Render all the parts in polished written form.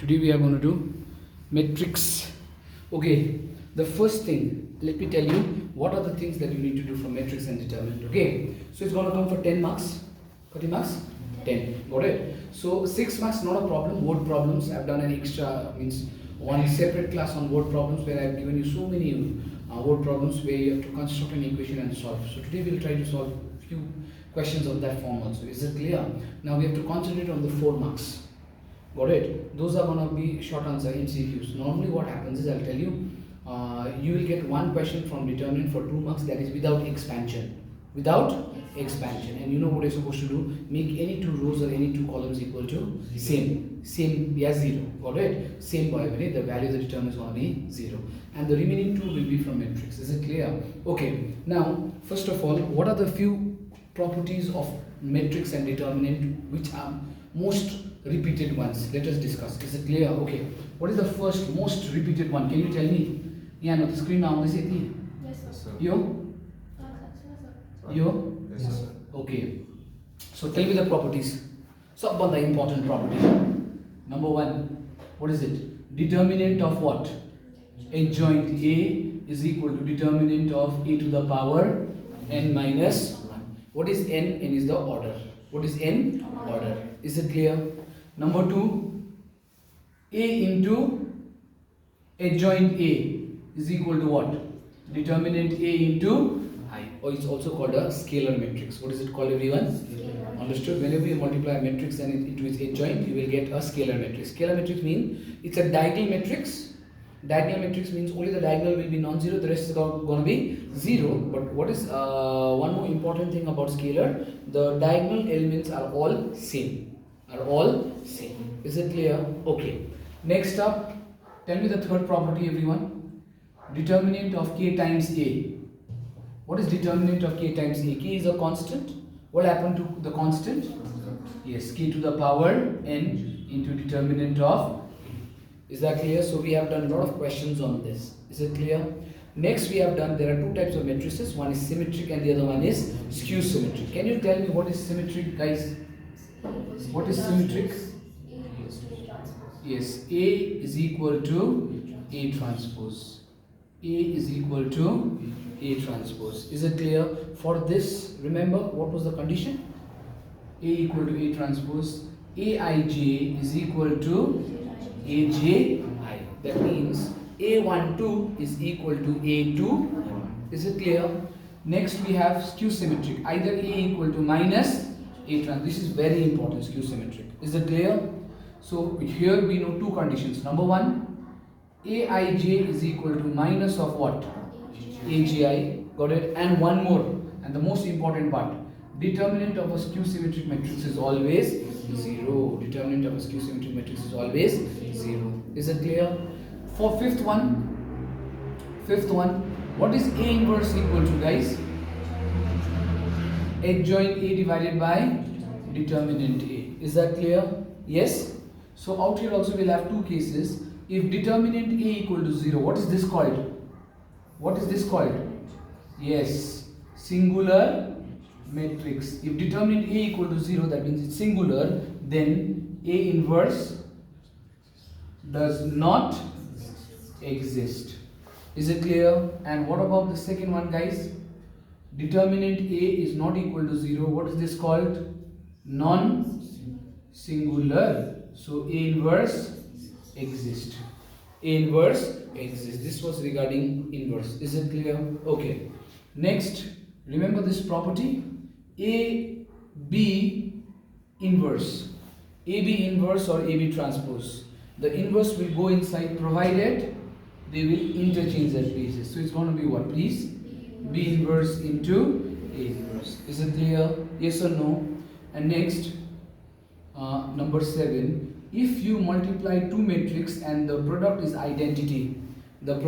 today we are going to do matrix. Okay, the first thing, let me tell you what are the things that you need to do for matrix and determinant. Okay, so it's going to come for 10 marks. 30 marks? 10. Got it? So 6 marks, not a problem. Word problems, I've done an extra, means one separate class on word problems where I've given you so many word problems where you have to construct an equation and solve. So today we'll try to solve few questions of that form also. Is it clear? Now we have to concentrate on the 4 marks. Got it? Those are going to be short answer MCQs. Normally what happens is, I'll tell you, you will get one question from determinant for 2 marks, that is without expansion. Without expansion. And you know what you're supposed to do? Make any 2 rows or any 2 columns equal to same, yeah, 0. Got it? Same by way, the value of the determinant is going to be 0. And the remaining 2 will be from matrix. Is it clear? Okay. Now, first of all, what are the few properties of matrix and determinant which are most repeated ones? Let us discuss. Is it clear? Okay. What is the first most repeated one? Can you tell me? Yeah, no, the screen now is it? Yes, sir. Yo? Yo? Yes, sir. Okay. So tell me the properties. So about the important property. Number 1. What is it? Determinant of what? Adjoint A is equal to determinant of A to the power n minus 1. What is n? N is the order. What is n? Order. Is it clear? Number 2. A into adjoint A is equal to what? Determinant A into I, or it's also called a scalar matrix. What is it called, everyone? Scalar. Understood? Whenever you multiply a matrix and into its adjoint, you will get a scalar matrix. Scalar matrix means it's a diagonal matrix. Diagonal matrix means only the diagonal will be non-zero, the rest is going to be 0. But what is one more important thing about scalar? The diagonal elements are all same. Is it clear? Okay. Next up, tell me the third property, everyone. Determinant of k times a. What is determinant of k times a? K is a constant. What happened to the constant? Yes, k to the power n into determinant of a. Is that clear? So we have done a lot of questions on this. Is it clear? Next we have done, there are 2 types of matrices. One is symmetric and the other one is skew symmetric. Can you tell me what is symmetric, guys? What is symmetric? Yes, A is equal to A transpose. A is equal to A transpose. Is it clear? For this, remember what was the condition? A equal to A transpose. Aij is equal to Aj. That means A12 is equal to A2. Is it clear? Next we have skew symmetric. Either A equal to minus A trans. This is very important, skew symmetric. Is it clear? So here we know 2 conditions. Number 1, Aij is equal to minus of what? Aj. Got it? And one more, and the most important part. Determinant of a skew symmetric matrix is always 0. Determinant of a skew symmetric matrix is always 0. Is it clear? For fifth one, what is A inverse equal to, guys? Adjoint A divided by determinant A. Is that clear? Yes? So out here also we'll have 2 cases. If determinant A equal to 0, what is this called? What is this called? Yes, singular matrix. If determinant A equal to 0, that means it's singular, then A inverse does not exist. Is it clear? And what about the second one, guys? Determinant A is not equal to 0. What is this called? Non-singular. So A inverse exists. A inverse exists. This was regarding inverse. Is it clear? Okay. Next, remember this property? AB inverse. AB inverse or AB transpose. The inverse will go inside provided they will interchange their places. So it's going to be what, please? B inverse into A inverse. Is it clear? Yes or no? And next, number 7. If you multiply 2 matrix and the product is identity, then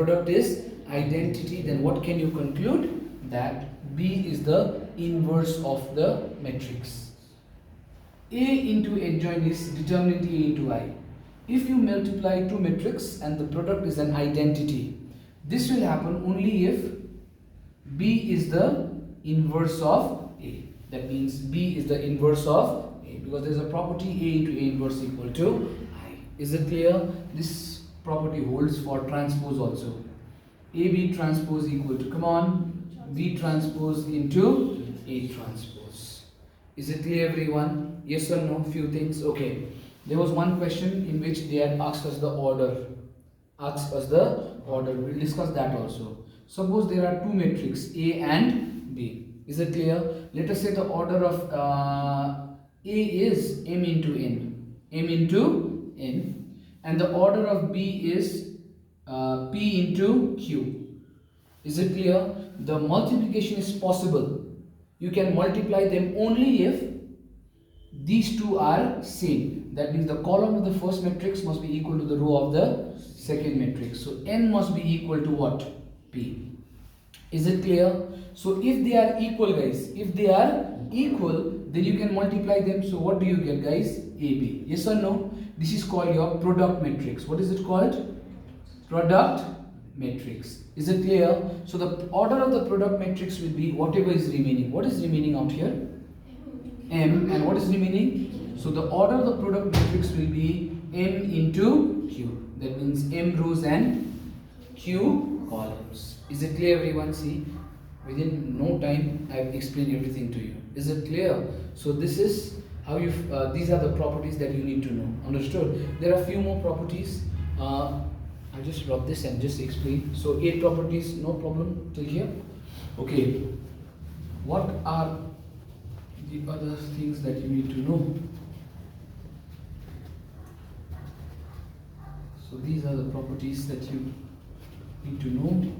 what can you conclude? That B is the inverse of the matrix. A into adjoint is determinant A into I. If you multiply 2 matrix and the product is an identity, this will happen only if B is the inverse of A. That means B is the inverse of A, because there is a property A into A inverse equal to I. Is it clear? This property holds for transpose also. AB transpose equal to, come on, B transpose into A transpose. Is it clear everyone? Yes or no? Few things. Okay. There was one question in which they had asked us the order. We'll discuss that also. Suppose there are two matrices A and B. Is it clear? Let us say the order of A is M into N, and the order of B is P into Q. Is it clear? The multiplication is possible. You can multiply them only if these two are same. That means the column of the first matrix must be equal to the row of the second matrix. So N must be equal to what? P. Is it clear? So if they are equal, guys, then you can multiply them. So what do you get, guys? AB. Yes or no? This is called your product matrix. What is it called? Product matrix. Is it clear? So the order of the product matrix will be whatever is remaining. What is remaining out here? M. And what is remaining? So the order of the product matrix will be M into Q. That means M rows and Q columns. Is it clear everyone? See, within no time I have explained everything to you. Is it clear? So this is how you these are the properties that you need to know. Understood? There are few more properties. I'll just drop this and just explain. So 8 properties, no problem till here. Okay. What are the other things that you need to know? So these are the properties that you need to know.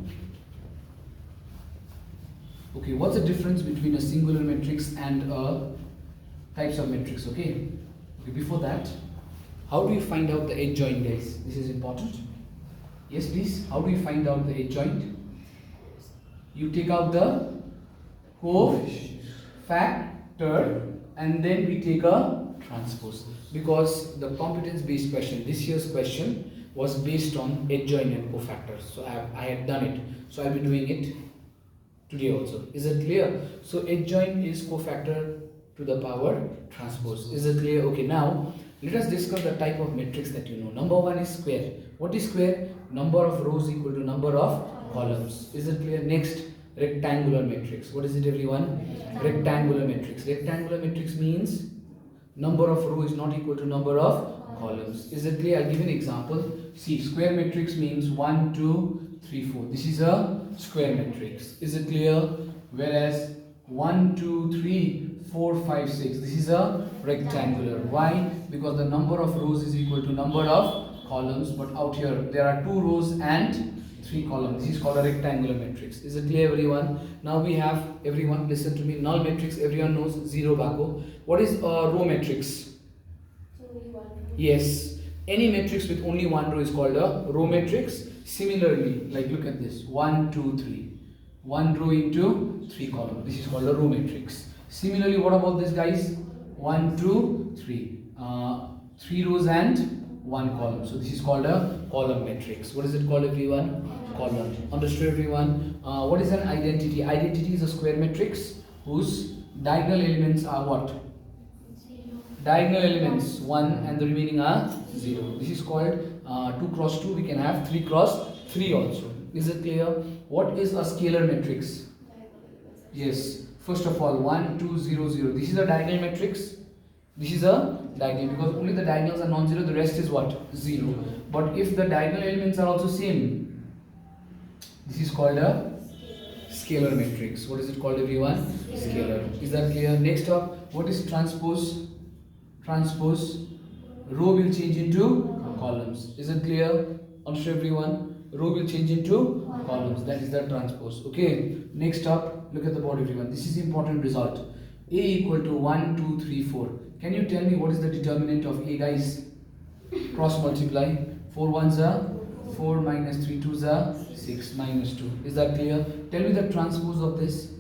Okay, what's the difference between a singular matrix and a types of matrix? Okay, before that, how do you find out the adjoint, guys? This is important. Yes, please. How do you find out the adjoint? You take out the cofactor and then we take a transpose. Because the competence based question, this year's question, was based on adjoint and cofactors. So I had done it. So I'll be doing it today also. Is it clear? So adjoint is cofactor to the power transpose. Is it clear? Okay, now let us discuss the type of matrix that you know. Number one is square. What is square? Number of rows equal to number of columns. Is it clear? Next, rectangular matrix. What is it, everyone? Rectangular matrix. Rectangular matrix means number of rows is not equal to number of columns. Is it clear? I'll give you an example. See, square matrix means 1, 2, 3, 4. This is a square matrix. Is it clear? Whereas 1, 2, 3, 4, 5, 6. This is a rectangular. Why? Because the number of rows is equal to number of columns, but out here there are 2 rows and 3 columns. This is called a rectangular matrix. Is it clear, everyone? Now we have, everyone listen to me, null matrix, everyone knows, 0 bako. What is a row matrix? Yes, any matrix with only one row is called a row matrix. Similarly, like look at this, 1, 2, 3. 1 row into 3 columns. This is called a row matrix. Similarly, what about this, guys? 1, 2, 3. 3 rows and 1 column. So this is called a column matrix. What is it called, everyone? Column. Understood, everyone? What is an identity? Identity is a square matrix whose diagonal elements are what? Diagonal elements 1 and the remaining are 0. This is called 2 cross 2. We can have 3 cross 3 also. Is it clear? What is a scalar matrix? Yes. First of all, 1, 2, 0, 0. This is a diagonal matrix. This is a diagonal because only the diagonals are non-zero. The rest is what? 0. But if the diagonal elements are also same, this is called a scalar matrix. What is it called, everyone? Scalar. Is that clear? Next up, what is transpose? Transpose. Row will change into columns. Is it clear? Understood, everyone? Row will change into columns. That is the transpose. Okay. Next up, look at the board, everyone. This is the important result. A equal to 1, 2, 3, 4. Can you tell me what is the determinant of A, guys? Cross multiply. 4 ones are 4 minus 3 twos are 6 minus 2. Is that clear? Tell me the transpose of this.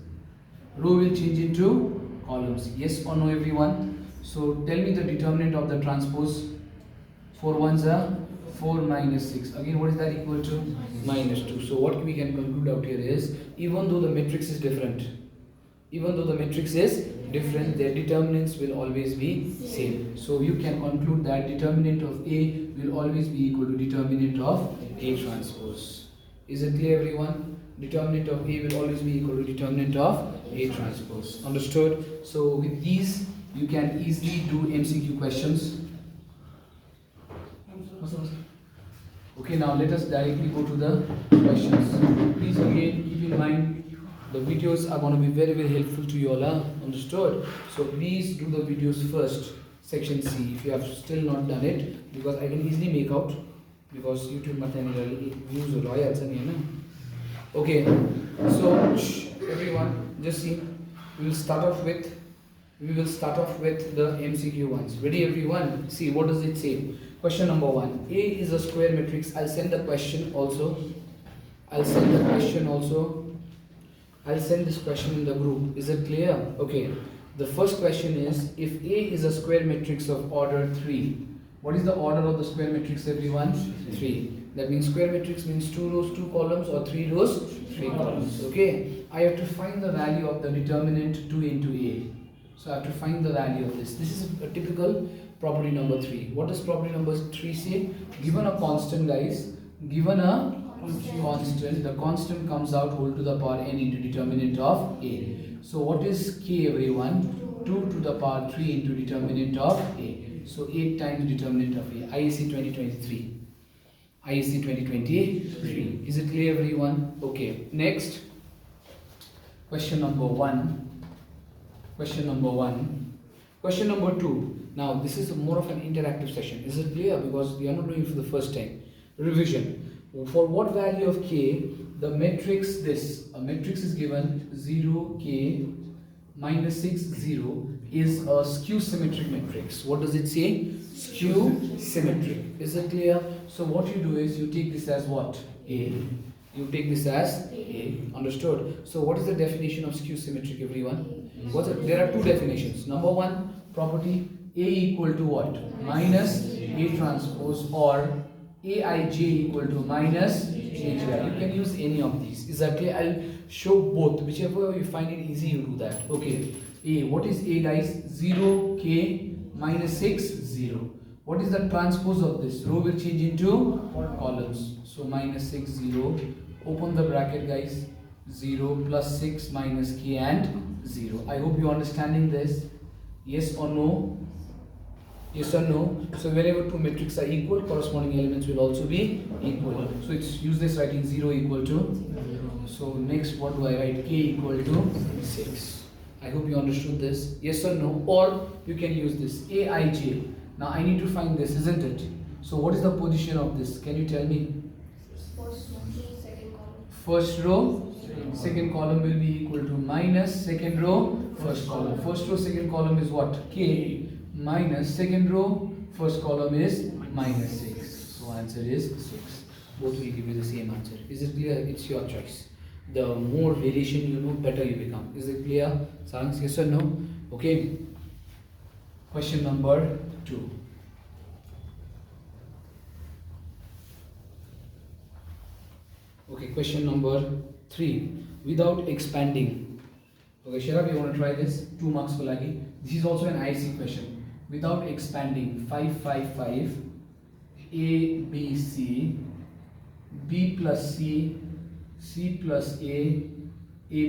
Row will change into columns. Yes or no, everyone? So tell me the determinant of the transpose. 4 ones are 4 minus 6. Again, what is that equal to? Minus 2. So what we can conclude out here is, even though the matrix is different, Even though the matrix is different, their determinants will always be same. So you can conclude that determinant of A will always be equal to determinant of A transpose. Is it clear, everyone? Determinant of A will always be equal to determinant of A transpose. Understood? So with these you can easily do MCQ questions. Okay, now let us directly go to the questions. Please again keep in mind the videos are going to be very, very helpful to you all. Understood? So please do the videos first, section C, if you have still not done it, because I can easily make out, because YouTube views or royals. Okay, so everyone, just see. We will start off with the MCQ ones. Ready, everyone? See, what does it say? Question number 1. A is a square matrix. I'll send the question also. I'll send this question in the group. Is it clear? Okay. The first question is, if A is a square matrix of order 3, what is the order of the square matrix, everyone? 3. That means square matrix means 2 rows, 2 columns, or 3 rows, 3 columns. Okay. I have to find the value of the determinant 2 into A. So I have to find the value of this. This is a typical property number 3. What does property number 3 say? Given a constant, guys, given a constant, the constant comes out whole to the power n into determinant of A. So what is K, everyone? 2 to the power 3 into determinant of A. So 8 times determinant of A. IEC 2023. IEC 2023. Is it clear, everyone? Okay. Next. Question number 1. Question number 2. Now this is more of an interactive session. Is it clear? Because we are not doing it for the first time. Revision. For what value of K, the matrix a matrix is given 0, K, minus 6, 0 is a skew symmetric matrix. What does it say? Skew symmetric. Is it clear? So what you do is you take this as what? A. You take this as A. Understood? So what is the definition of skew symmetric, everyone? There are two definitions. Number 1, property A equal to what? Minus A transpose, or Aij equal to minus Aj. You can use any of these. Is that clear? I'll show both. Whichever you find it easy, you do that. Okay. A. What is A, guys? 0, K, minus 6, 0. What is the transpose of this? Row will change into columns. So minus 6, 0. Open the bracket, guys. 0 plus 6 minus K and 0. I hope you're understanding this. Yes or no? Yes or no? So wherever two matrices are equal, corresponding elements will also be equal. So it's useless writing 0 equal to. So next, what do I write? K equal to 6. I hope you understood this. Yes or no? Or you can use this Aij. Now I need to find this, isn't it? So what is the position of this? Can you tell me? First row, second column will be equal to minus second row, first column. First row, second column is what? K. Minus second row, first column is minus 6. So answer is 6. Both will give you the same answer. Is it clear? It's your choice. The more variation you know, better you become. Is it clear? Sarang, yes or no? Okay. Question number 2. Okay, question number 3. Without expanding. Okay, Sharab, you want to try this? 2 marks for Lagi. This is also an IC question. Without expanding, 5, 5, 5, A, B, C, B plus C, C plus A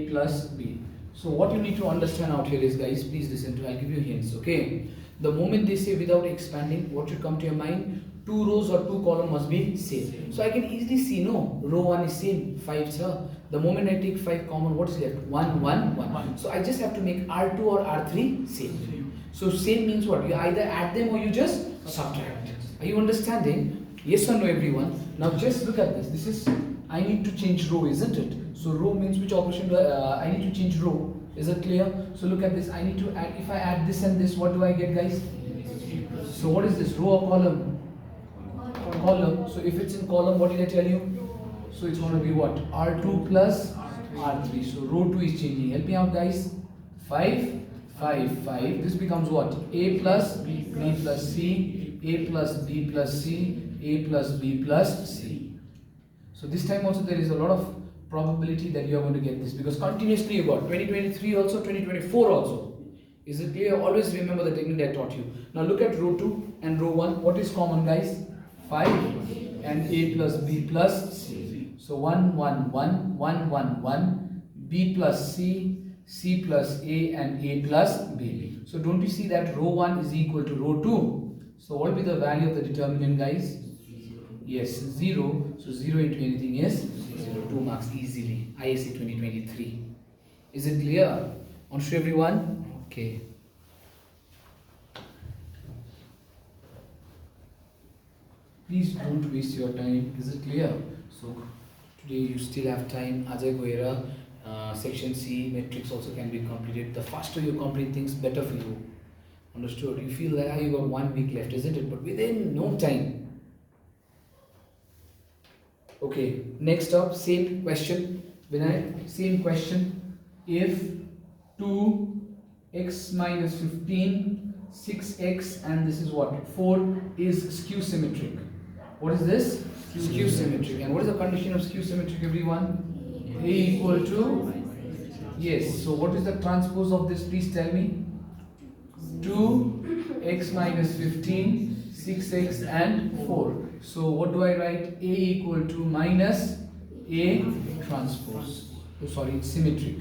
plus B. So what you need to understand out here is, guys, please listen to, I'll give you hints, okay? The moment they say without expanding, what should come to your mind? 2 rows or 2 columns must be same. So I can easily see, no, row 1 is same, 5, sir. The moment I take 5 common, what is left? 1, 1, 1. So I just have to make R2 or R3 same. So same means what? You either add them or you just subtract. Are you understanding? Yes or no, everyone? Now just look at this. This is, I need to change row, isn't it? So row means which operation do I need to change row. Is it clear? So look at this. I need to add, if I add this and this, what do I get, guys? So what is this? Row or column? Column. So if it's in column, what did I tell you? So it's going to be what? R2 plus R3. So row 2 is changing. Help me out, guys. 5, 5, 5. This becomes what? A plus B plus C, A plus B plus C, A plus B plus C. So this time also there is a lot of probability that you are going to get this, because continuously you got 2023 also, 2024 also. Is it clear? Always remember the technique that I taught you. Now look at row 2 and row 1. What is common, guys? 5 and a plus b plus c. So 1 1 1 1 1 1, b plus c plus a, and a plus b. So don't you see that row 1 is equal to row 2? So what will be the value of the determinant, guys? Yes, 0. So 0 into anything is 0. 2 marks easily. ISC 2023. Is it clear? On to everyone? Okay. Please don't waste your time. Is it clear? So today you still have time. Ajay Goera, section C, matrix also can be completed. The faster you complete things, better for you. Understood? You feel like you got 1 week left, isn't it? But within no time. Okay, next up, same question. Same question. If 2x minus 15, 6x, and this is what? 4 is skew symmetric. What is this? Skew symmetric. And what is the condition of skew symmetric, everyone? A equal to? Yes. So what is the transpose of this? Please tell me. 2x minus 15, 6x and 4. So what do I write? A equal to minus A transpose. Oh, sorry, it's symmetric.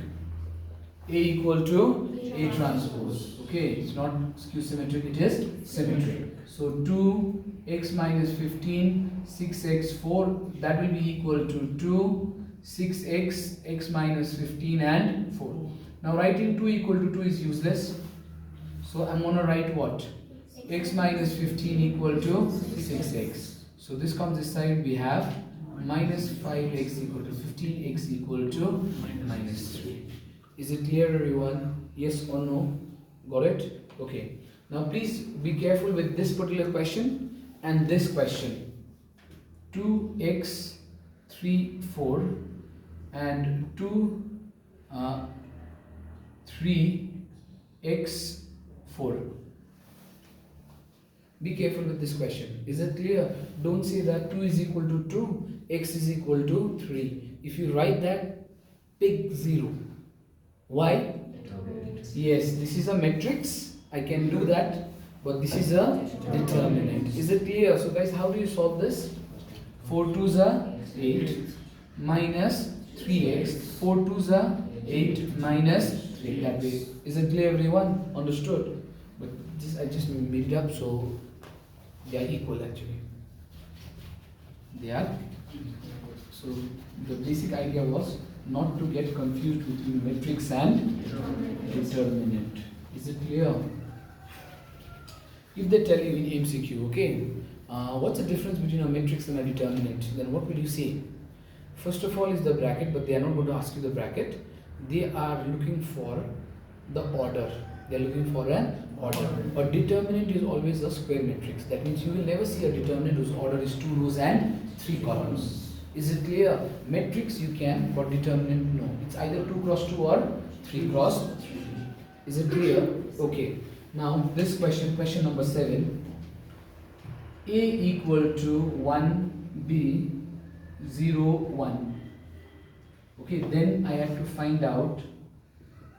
A equal to A transpose. Okay, it's not skew symmetric, it is symmetric. So 2x minus 15, 6x, 4, that will be equal to 2, 6x, x minus 15 and 4. Now writing 2 equal to 2 is useless. So I'm going to write what? X minus 15 equal to 6x. So this comes this side, we have minus 5x equal to 15x equal to minus 3. Is it clear, everyone? Yes or no? Got it? Okay. Now please be careful with this particular question and this question. 2x 3 4 and 3x 4. Be careful with this question. Is it clear? Don't say that 2 is equal to 2, x is equal to 3. If you write that, pick 0. Why? Yes, this is a matrix. I can do that. But this is a determinant. Is it clear? So guys, how do you solve this? 4 2s are 8 minus 3x. 4 2s are 8 minus 3. That way. Is it clear, everyone? Understood? But this I just made it up, so they are equal actually. They are equal. So the basic idea was not to get confused between matrix and determinant. Is it clear? If they tell you in MCQ, okay, what's the difference between a matrix and a determinant? Then what will you say? First of all is the bracket, but they are not going to ask you the bracket. They are looking for the order. They are looking for an order. A determinant is always a square matrix. That means you will never see a determinant whose order is 2 rows and 3 columns. Is it clear? Matrix you can, but determinant no. It's either 2 cross 2 or 3 cross 3. Is it clear? Okay. Now this question, question number 7. A equal to 1, B 0, 1. Okay, then I have to find out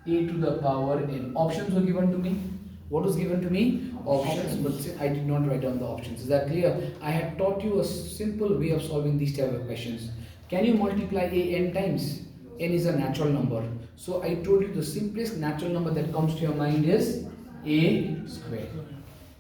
a to the power n. Options were given to me. What was given to me? Options, but I did not write down the options. Is that clear? I had taught you a simple way of solving these type of questions. Can you multiply a n times? N is a natural number. So I told you the simplest natural number that comes to your mind is a square.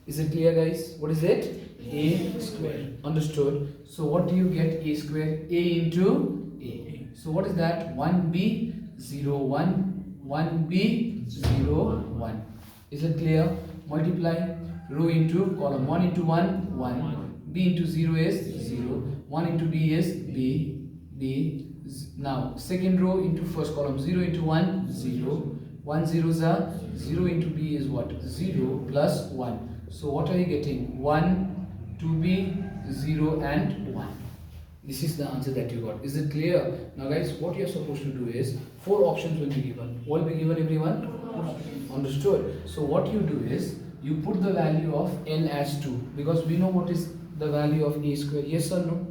Is it clear, guys? What is it? A square. Understood? So what do you get? A square. A into A. So what is that? 1b 0 1 1b 0 1. Is it clear? Multiply row into column. 1 into 1 1. B into 0 is 0. 1 into B is B. B. Now second row into first column. 0 into 1 0. 1 zeros are 0 into B is what? 0 plus 1. So what are you getting? 1, 2b, 0 and 1. This is the answer that you got. Is it clear? Now guys, what you are supposed to do is 4 options will be given. What will be given, everyone? Understood. So what you do is you put the value of n as 2 because we know what is the value of a square. Yes or no?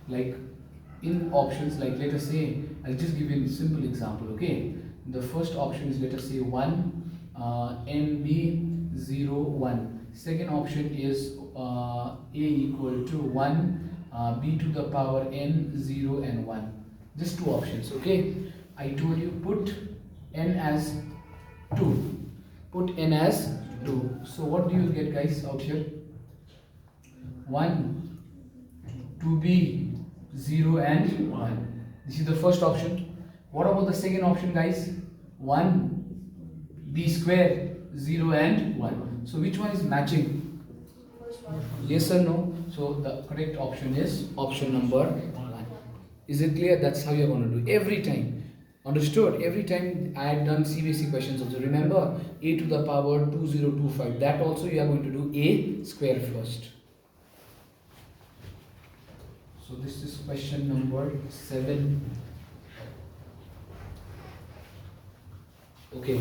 Like in options, like let us say I'll just give you a simple example. Okay, the first option is, let us say 1 NB 0 1. Second option is A equal to 1 B to the power N 0 and 1. Just two options. Okay, I told you put N as 2. Put N as 2. So what do you get, guys, out here? 1 2B 0 and 1. This is the first option. What about the second option, guys? 1B square 0 and 1. So which one is matching? Yes or no? So the correct option is option number 1. Is it clear? That's how you're going to do every time. Understood? Every time I had done CBSE questions also. Remember, a to the power 2025. That also you are going to do a square first. So this is question number 7. Okay.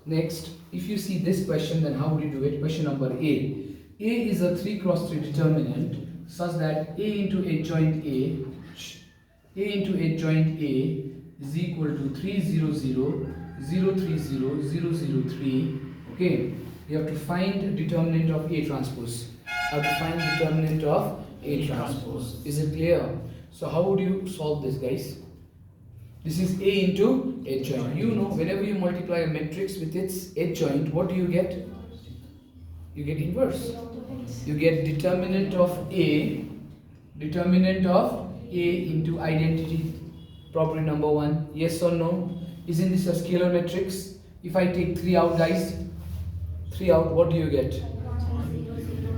Next, if you see this question, then how would you do it? Question number A. A is a 3 cross 3 determinant such that A into adjoint A into adjoint A is equal to 300, 030, 003. Okay, you have to find determinant of A transpose. Have to find determinant of A transpose. Is it clear? So how would you solve this, guys? This is A into adjoint. You know, whenever you multiply a matrix with its adjoint, what do you get? You get inverse. You get determinant of A into identity property number 1. Yes or no? Isn't this a scalar matrix? If I take 3 out, guys, 3 out, what do you get?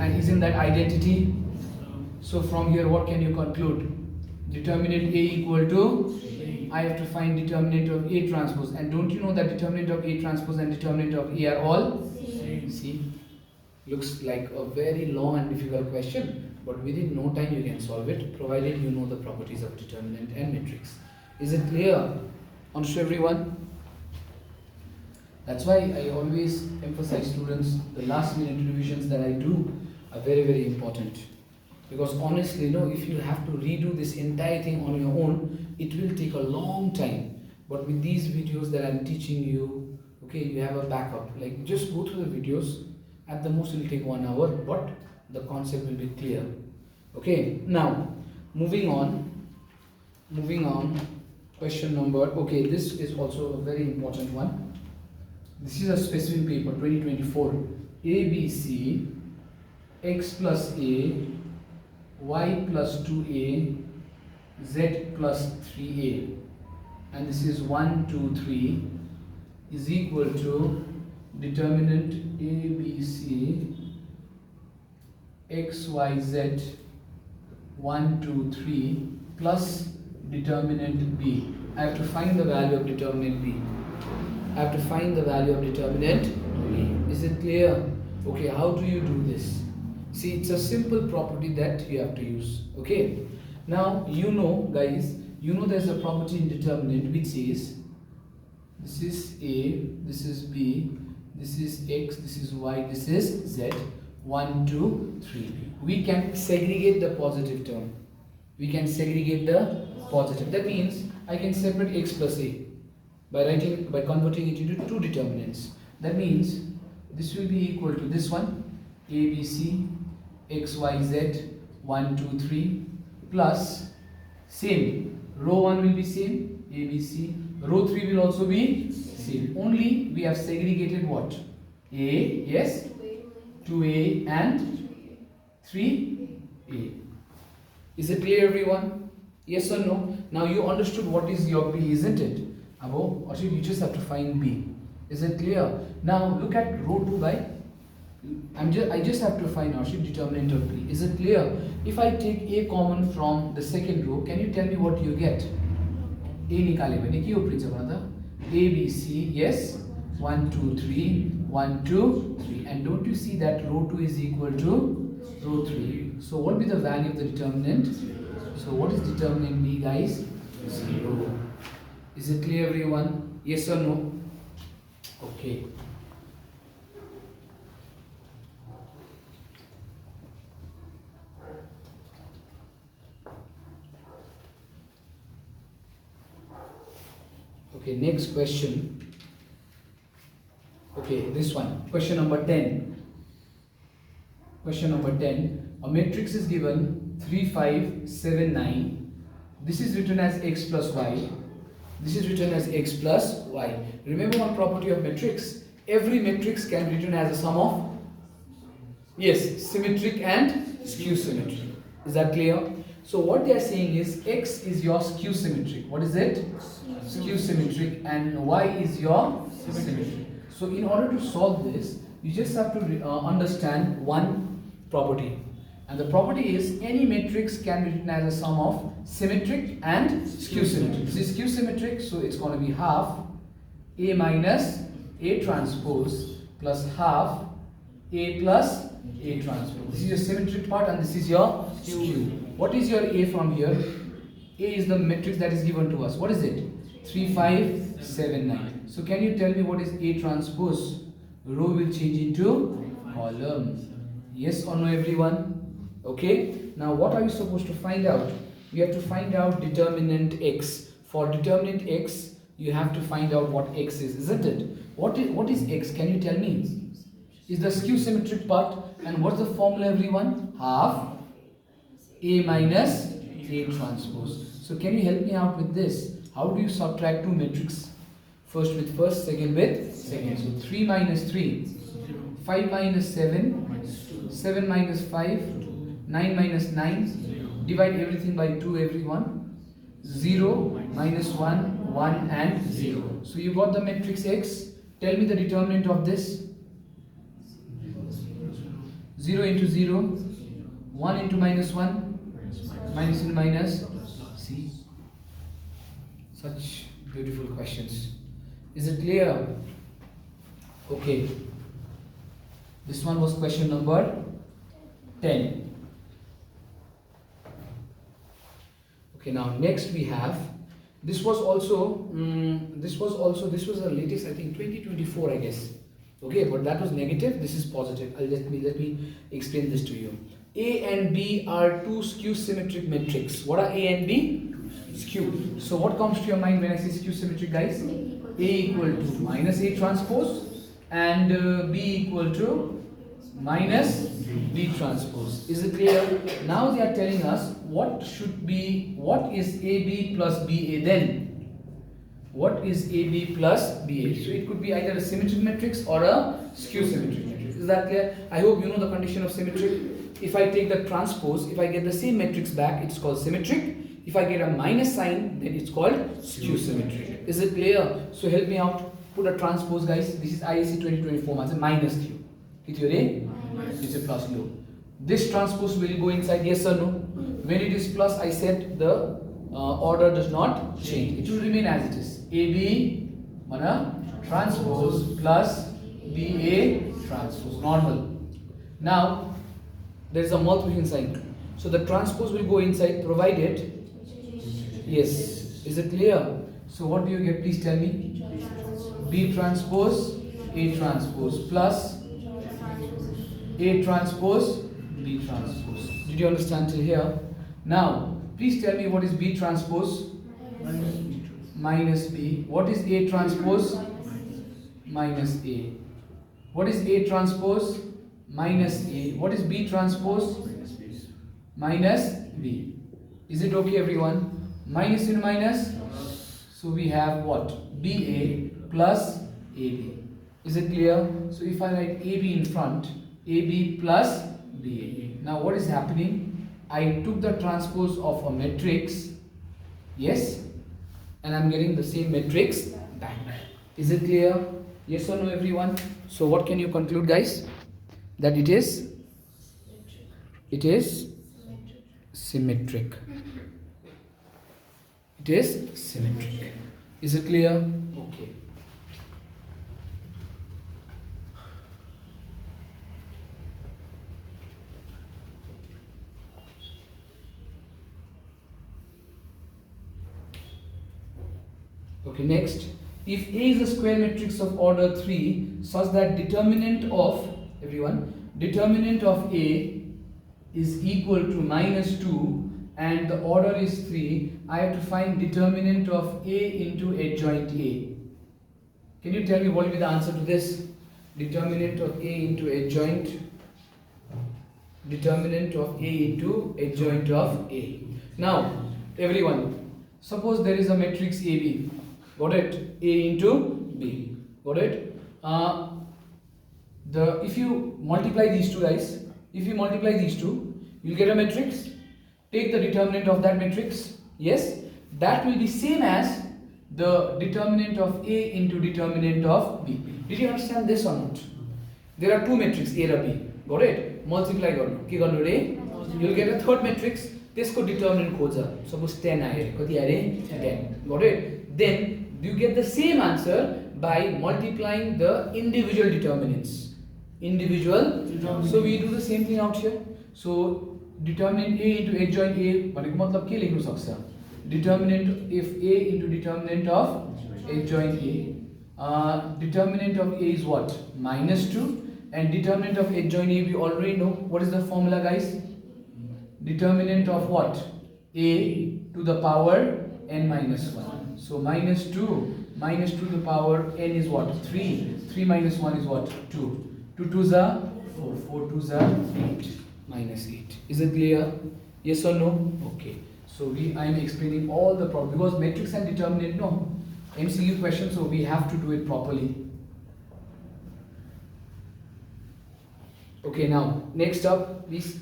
And isn't that identity? So from here, what can you conclude? Determinant A equal to, I have to find determinant of A transpose. And don't you know that determinant of A transpose and determinant of A are all same? See, looks like a very long and difficult question, but within no time you can solve it, provided you know the properties of determinant and matrix. Is it clear? Understood, everyone? That's why I always emphasize students, the last minute revisions that I do are very, very important. Because honestly, if you have to redo this entire thing on your own, it will take a long time. But with these videos that I'm teaching you, okay, you have a backup. Like, just go through the videos. At the most, it will take 1 hour, but the concept will be clear. Okay, now, moving on. Question number, okay, this is also a very important one. This is a specific paper, 2024. ABC, x plus a, y plus 2a, z plus 3a. And this is 1, 2, 3 is equal to determinant ABC, x, y, z, 1, 2, 3 plus determinant B. I have to find the value of determinant B. I have to find the value of determinant B. Is it clear? Okay, how do you do this? See, it's a simple property that you have to use. Okay, now guys, there's a property in determinant which is, this is A, this is B, this is X, this is Y, this is Z. 1, 2, 3. We can segregate the positive term. We can segregate the positive. That means I can separate X plus A by converting it into 2 determinants. That means this will be equal to this one, A, B, C, X, Y, Z, 1, 2, 3, plus same. Row 1 will be same, A, B, C. Row 3 will also be same. Only we have segregated what? A, yes, 2A and 3A. Is it clear, everyone? Yes or no? Now you understood what is your B, isn't it? Abo, actually you just have to find B. Is it clear? Now look at row 2, guy. I just have to find Ashif determinant of B. Is it clear? If I take A common from the second row, can you tell me what you get? A nikale bhane ke ho principle bhanda? A, B, C, yes. 1, 2, 3, 1, 2, 3. And don't you see that row 2 is equal to row 3? So what will be the value of the determinant? So what is determinant B, guys? 0. Is it clear, everyone? Yes or no? Okay. Okay, next question. Okay, this one. Question number 10. Question number 10. A matrix is given 3, 5, 7, 9. This is written as x plus y. This is written as x plus y. Remember one property of matrix. Every matrix can be written as a sum of, yes, symmetric and skew symmetric. Is that clear? So what they are saying is x is your skew symmetric. What is it? Skew symmetric, and y is your symmetric. So in order to solve this, you just have to understand one property. And the property is any matrix can be written as a sum of symmetric and skew symmetric. This is skew symmetric, so it's going to be half A minus A transpose plus half A plus A transpose. This is your symmetric part and this is your skew. What is your A from here? A is the matrix that is given to us. What is it? 3, 5, 7, 9. So can you tell me what is A transpose? Row will change into column. Yes or no, everyone? Okay. Now what are you supposed to find out? We have to find out determinant x. For determinant x, you have to find out what x is, isn't it? What is x? Can you tell me? Is the skew symmetric part, and what's the formula, everyone? Half A minus A transpose. So can you help me out with this? How do you subtract two matrices? First with first, second with second. So 3 minus 3, 5 minus 7, 7 minus 5, 9 minus 9. Divide everything by 2, everyone. 0, minus 1, 1 and 0. So you got the matrix X. Tell me the determinant of this. 0 into 0, 1 into minus 1, minus into minus. See? Such beautiful questions. Is it clear? Okay. This one was question number 10. Okay, now next we have, this was the latest, I think 2024, I guess. Okay, but that was negative, this is positive. Let me explain this to you. A and B are two skew symmetric matrices. What are A and B? Skew. So what comes to your mind when I say skew symmetric, guys? A equal to minus A transpose and B equal to minus B transpose. Is it clear? Now they are telling us what is AB plus BA then? What is AB plus BA? So it could be either a symmetric matrix or a skew symmetric matrix. Is that clear? I hope you know the condition of symmetric. If I take the transpose, if I get the same matrix back, it's called symmetric. If I get a minus sign, then it's called skew symmetric. Is it clear? So help me out. Put a transpose, guys. This is IAC 2024. It's a minus Q. Hit your A. It's a plus low. This transpose will go inside, yes or no? When it is plus, I said the order does not change. It will remain as it is. AB transpose plus BA transpose. Normal. Now, there is a multiplication sign. So the transpose will go inside provided. Yes. Is it clear? So what do you get? Please tell me. B transpose A transpose plus A transpose B transpose. Did you understand till here? Now, please tell me what is B transpose? Minus B. What is A transpose? Minus A. What is A transpose? Minus A. What is B transpose? Minus B. Is it okay, everyone? Minus into minus. So we have what? BA plus AB. Is it clear? So if I write AB in front, AB plus BA. Now what is happening? I took the transpose of a matrix, yes, and I'm getting the same matrix back. Is it clear? Yes or no, everyone? So what can you conclude, guys? That it is symmetric. It is symmetric. Is it clear? Okay. Okay, next. If A is a square matrix of order 3 such that determinant of A is equal to minus 2 and the order is 3, I have to find determinant of A into adjoint A. Can you tell me what will be the answer to this? Determinant of A into adjoint of A. Now, everyone, suppose there is a matrix AB. Got it? A into B. Got it? If you multiply these two guys, you'll get a matrix. Take the determinant of that matrix. Yes, that will be same as the determinant of A into determinant of B. Did you understand this or not? There are two matrices A and B. Got it? Multiply garnu. You'll get a third matrix. This को determinant खोजा. Suppose 10 आए. कति आए? 10. Got it? Then you get the same answer by multiplying the individual determinants. So we do the same thing out here. So determinant A into adjoint A भनेको मतलब के लेख्नु सक्छ? Determinant if A into determinant of adjoint A. Determinant of A is what? -2, and determinant of adjoint A we already know. What is the formula, guys? Determinant of what? A to the power n minus 1. So -2 to the power n is what? 3. 3 minus 1 is what? 2. 2 2s are 4. 4 2s are 8. -8. Is it clear? Yes or no? Okay. So I am explaining all the problems because matrix and determinant, no MCQ question, so we have to do it properly. Okay, now next up, please.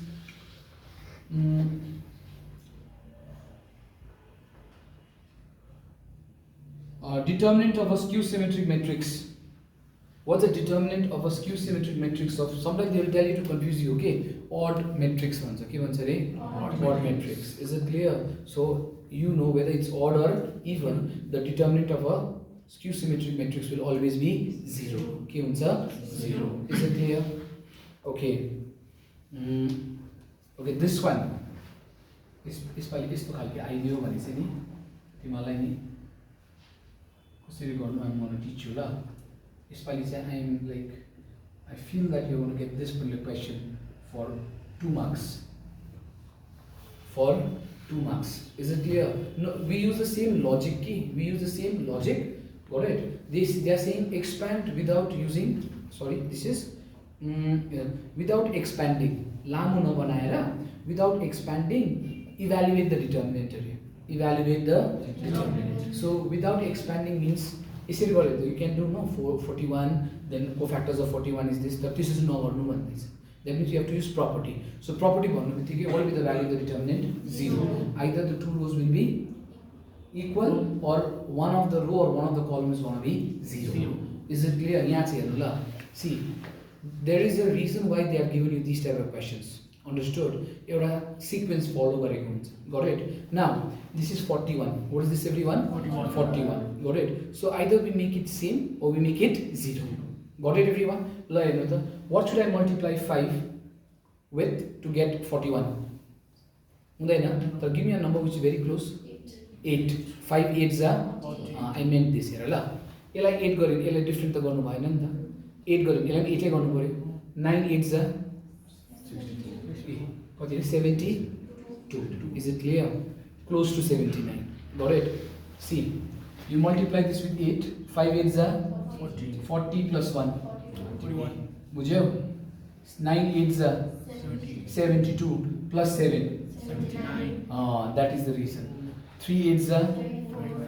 Determinant of a skew symmetric matrix. What's the determinant of a skew symmetric matrix? Of sometimes they will tell you to confuse you. Okay, odd matrix ones. Okay, once again, odd matrix. Is it clear? So you know whether it's odd or even. The determinant of a skew symmetric matrix will always be 0. Okay, unsa 0. Is it clear? Okay. Okay, this one. This पाली यस्तो खालको आइदियो भने चाहिँ नि तिमीलाई नि कसरी गर्नु I'm going to teach you la. यसपालि चाहिँ I feel that you're going to get this particular question for 2 marks. For 2 marks. Is it clear? No, we use the same logic key. We use the same logic. Got it? They are saying expand without using. Sorry, this is without expanding. Lamu nabanaera. Without expanding, evaluate the determinant area. Evaluate the determinant. So without expanding means you can do no 41, then cofactors of 41 is this, this is no one this. That means you have to use property. So property what will be the value of the determinant? 0. Either the two rows will be equal or one of the row or one of the columns is going to be 0. Is it clear? See, there is a reason why they have given you these type of questions. Understood? A sequence follow. Got it? Now, this is 41. What is this, everyone? 41. Got it? So either we make it same or we make it 0. Got it, everyone? What should I multiply 5 with to get 41? Give me a number which is very close. 8. 5 8s are I meant this here. 8 garin, different 8 garin, 8 garin. 9 8s are 72. Is it clear? Close to 79. Got it? See, you multiply this with 8. 5 8s are 40 plus 1. 41. 9 8s are 72 plus 7. 79. That is the reason. 3 8s are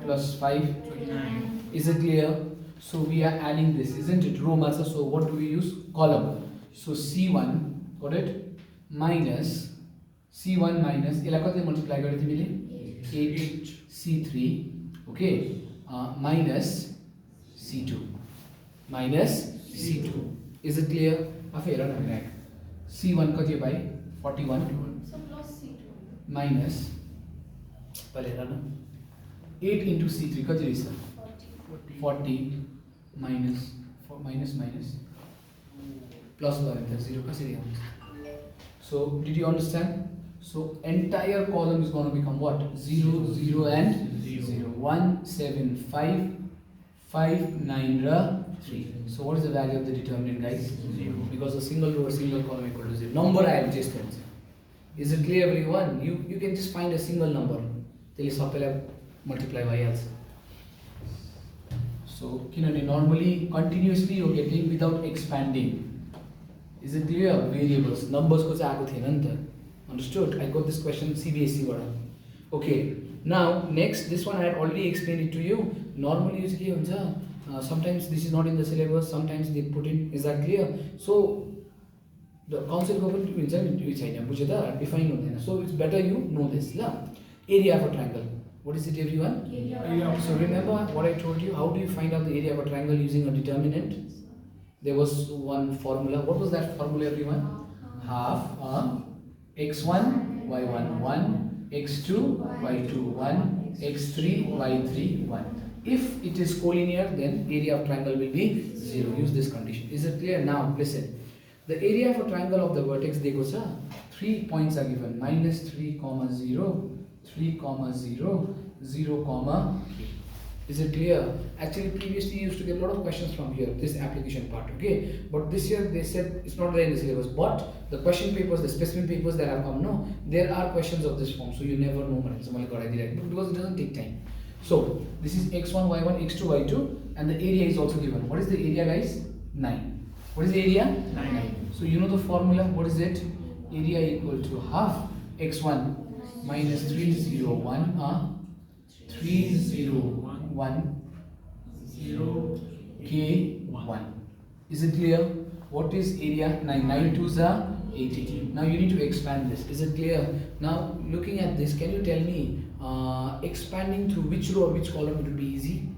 plus 5. 29. Is it clear? So we are adding this, isn't it? Row massa. So what do we use? Column. So C1, got it? Minus C1 minus multiply 8 C3, okay, minus C2. Is it clear? C1 by 41. So plus C2 minus 8 into C3 40 minus plus 0. So did you understand? So entire column is going to become what? 0 0 and 0. 1 7 5 5 9 3. So what is the value of the determinant, guys? 0. Because a single row or single column equal to 0. Number I have just Is it clear everyone? You can just find a single number. त्यसले सबैलाई multiply भइहाल्छ. So किनभने normally continuously you're getting without expanding. Is it clear? Variables, numbers को चाहिँ आएको थिएन नि त. Understood? I got this question CBSE बाट. Okay. Now next, this one I had already explained it to you. Normally you के हुन्छ? Sometimes this is not in the syllabus. Sometimes they put in. Is that clear? So the concept को पनि हुन्छ नि यो छैन बुझ्यो त define हुँदैन. So it's better you know this ल. Area of a triangle. What is it everyone? Area. So remember what I told you. How do you find out the area of a triangle using a determinant? There was one formula. What was that formula everyone? Half x1 y1 1 x2 y2 1 x3 y3 1. If it is collinear, then area of triangle will be 0. Use this condition. Is it clear? Now listen. The area of a triangle of the vertex देखो छ 3 points are given -3, 0 3, 0 0, k. Is it clear? Actually previously you used to get a lot of questions from here, this application part, okay? But this year they said it's not there in the syllabus, but the question papers, the specimen papers that have come, no, there are questions of this form, so you never know because it doesn't take time. So this is x1 y1 x2 y2 and the area is also given. What is the area guys? 9. What is the area? 9. So you know the formula. What is it? Area equal to half x1 minus 301 301 0 k1. Is it clear? What is area? 9. 9 2s are 80. Now you need to expand this. Is it clear? Now looking at this, can you tell me expanding through which row or which column it will be easy?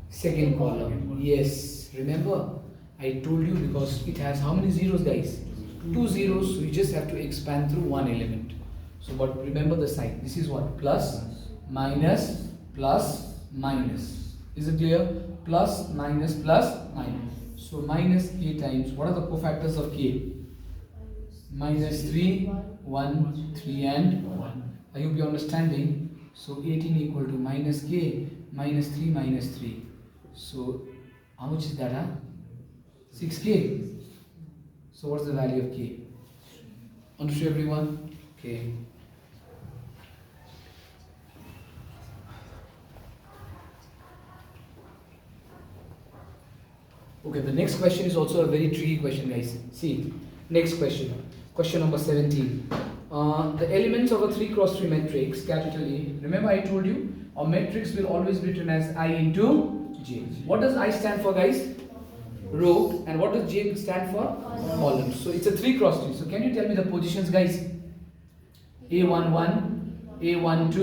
Second column. Yes. Remember I told you because it has how many zeros guys? 2 zeros, so you just have to expand through one element. So but remember the sign. This is what? Plus, minus, plus, minus. Is it clear? Plus, minus, plus, minus. So minus k times, what are the cofactors of k? Minus 3, 1, 3 and 1. I hope you are understanding. So 18 equal to minus k, minus 3, minus 3. So how much is that? 6k. So what's the value of k? Understood everyone? Okay. Okay, the next question is also a very tricky question guys. See, next question. Question number 17. The elements of a 3 cross 3 matrix, capital A. Remember I told you, a matrix will always be written as I into J. What does I stand for guys? Row. And what does J stand for? Column. So it's a 3 cross 3. So can you tell me the positions guys? A11, A12,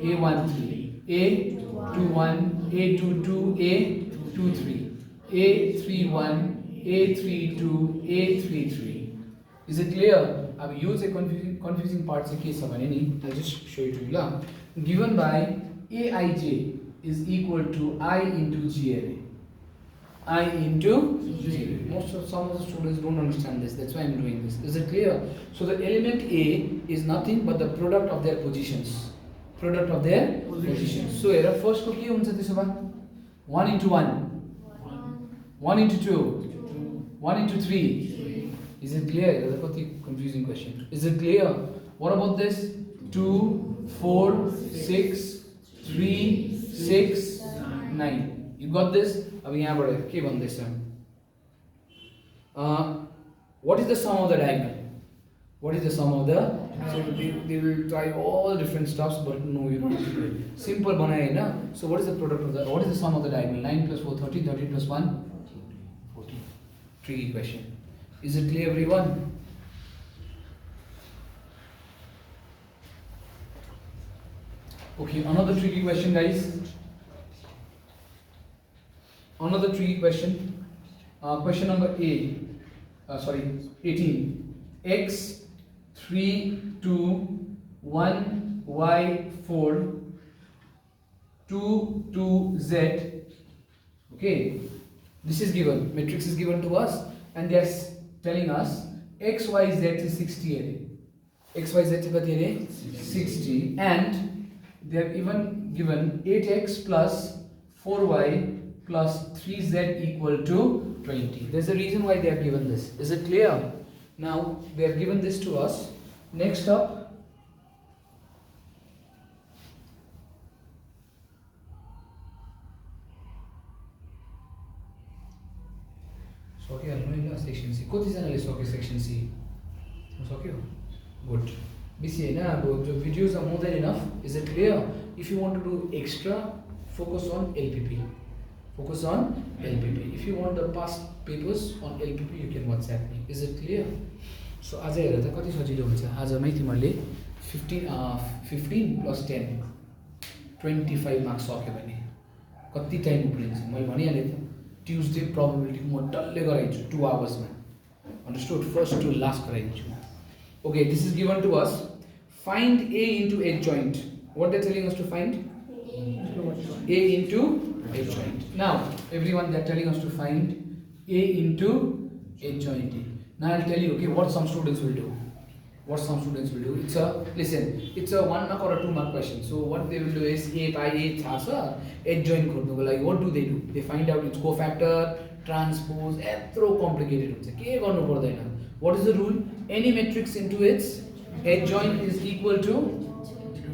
A13, A21, A22, A23, A31, A32, A33. Is it clear? I will use a confusing parts in case of any. I'll just show it to you. Given by Aij is equal to I into G array. I into G. Some of the students don't understand this. That's why I'm doing this. Is it clear? So the element A is nothing but the product of their positions. Product of their positions. So here first ko ke huncha त्यसो भए 1 into 1, 1 into 2, 1 into 3. Is it clear? That's a very confusing question. Is it clear? What about this? 2, 4, 6, 3, 6, 9. You got this? अब यहाँ पर के भन्दैछ? What is the sum of the diagonal? What is the sum of the? So they will try all different stuffs, but no, you don't do it. Simple बनाए ना? So what is the product of the? What is the sum of the diagonal? 9 plus 4, 13, 13 plus 1, 14. Tricky question. Is it clear, everyone? Okay, another tricky question, guys. Another tricky question. Question number 18. X 3, 2, 1, Y 4, 2, 2, Z. Okay, this is given. Matrix is given to us, and they are telling us X, Y, Z is 60 array. X, Y, Z is 60, and they have even given 8x plus 4y plus 3z equal to 20. There's a reason why they have given this. Is it clear? Now they have given this to us. Next up, section C. कतिजनाले सक्यो section C? सक्यो? Good. बेसी हैन अब जो videos are more than enough. Is it clear? If you want to do extra, focus on LPP. Focus on LPP. If you want the past papers on LPP, you can WhatsApp me. Is it clear? So आज हेर त कति सजिलो हुन्छ. आजमै तिमीले 15 plus 10 25 marks सक्यो भने कति time उब्रिन्छ? मैले भनिहालेँ त. Tuesday probability म डल्ले गराइदिन्छु 2 hours मा. Understood? First to last गराइदिन्छु. Okay, this is given to us. Find A into adjoint. What they're telling us to find? A into adjoint. Now, everyone, they're telling us to find A into adjoint. Now I'll tell you, okay, what some students will do. What some students will do. It's a 1 mark or a 2 mark question. So what they will do is A by A chasa adjoint kornuko लागि what do? They find out its cofactor, transpose, etro complicated हुन्छ. के गर्नु पर्दैन. What is the rule? Any matrix into its adjoint is equal to